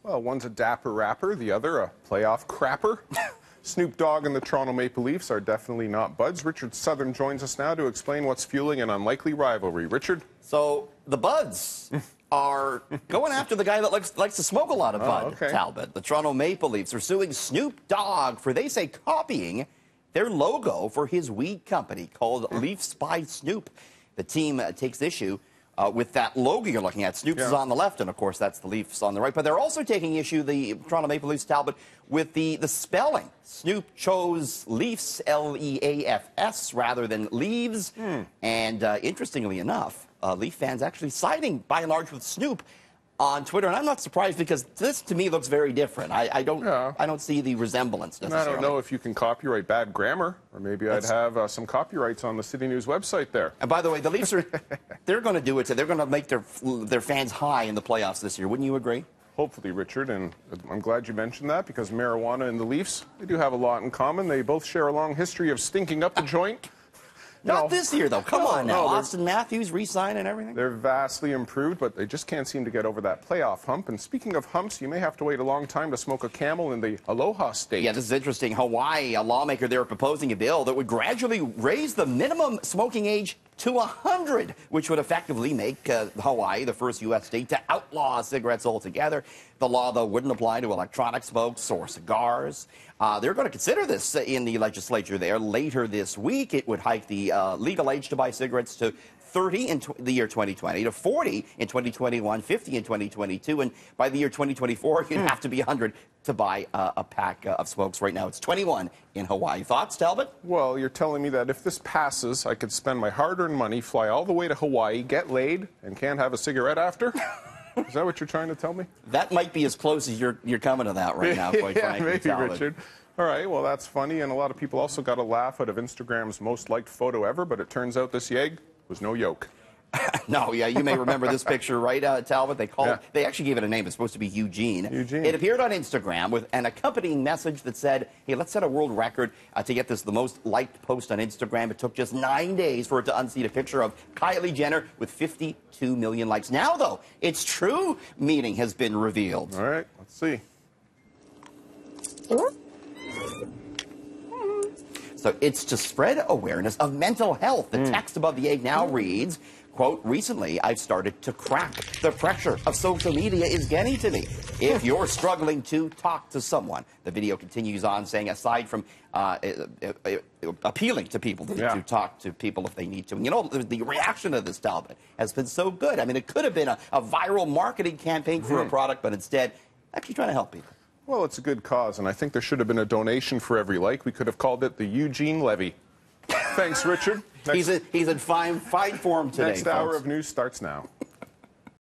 Well, one's a dapper rapper, the other a playoff crapper. Snoop Dogg and the Toronto Maple Leafs are definitely not buds. Richard Southern joins us now to explain what's fueling an unlikely rivalry. Richard? So the buds are going after the guy that likes to smoke a lot of bud, Talbot. The Toronto Maple Leafs are suing Snoop Dogg for, they say, copying their logo for his weed company called Leafs by Snoop. The team takes issue with that logo you're looking at. Snoop's is on the left, and of course that's the Leafs on the right. But they're also taking issue, the Toronto Maple Leafs, Talbot, with the spelling. Snoop chose Leafs, L-E-A-F-S, rather than Leaves. And interestingly enough, Leaf fans actually siding by and large with Snoop on Twitter, and I'm not surprised because this to me looks very different. I don't see the resemblance necessarily. I don't know if you can copyright bad grammar, or maybe I'd have some copyrights on the CityNews website there. And by the way, the Leafs they're going to do it. They're going to make their fans high in the playoffs this year. Wouldn't you agree? Hopefully, Richard, and I'm glad you mentioned that because marijuana and the Leafs, they do have a lot in common. They both share a long history of stinking up the joint. Not this year, though. Come on now. Austin Matthews re-signed and everything. They're vastly improved, but they just can't seem to get over that playoff hump. And speaking of humps, you may have to wait a long time to smoke a Camel in the Aloha State. Yeah, this is interesting. Hawaii, a lawmaker there proposing a bill that would gradually raise the minimum smoking age to 100, which would effectively make Hawaii the first U.S. state to outlaw cigarettes altogether. The law, though, wouldn't apply to electronic smokes or cigars. They're going to consider this in the legislature there later this week. It would hike the legal age to buy cigarettes to 30 in the year 2020, to 40 in 2021, 50 in 2022, and by the year 2024, you'd have to be 100 to buy a pack of smokes. Right now, it's 21 in Hawaii. Thoughts, Talbot? Well, you're telling me that if this passes, I could spend my hard-earned money, fly all the way to Hawaii, get laid, and can't have a cigarette after? Is that what you're trying to tell me? That might be as close as you're coming to that right now, quite frankly, maybe, Talbot. Richard. All right, well, that's funny, and a lot of people also got a laugh out of Instagram's most liked photo ever, but it turns out this yegg was no yolk. No, yeah, you may remember this picture, right, Talbot? They actually gave it a name. It's supposed to be Eugene. It appeared on Instagram with an accompanying message that said, hey, let's set a world record to get this the most liked post on Instagram. It took just 9 days for it to unseat a picture of Kylie Jenner with 52 million likes. Now, though, its true meaning has been revealed. All right, let's see. So it's to spread awareness of mental health. The text above the egg now reads, quote, recently I've started to crack. The pressure of social media is getting to me. If you're struggling to talk to someone, the video continues on saying, aside from appealing to people to talk to people if they need to. And, you know, the reaction to this, Talbot, has been so good. I mean, it could have been a viral marketing campaign for a product, but instead, actually trying to help people. Well, it's a good cause, and I think there should have been a donation for every like. We could have called it the Eugene Levy. Thanks, Richard. He's in fine form today. Next hour of news starts now.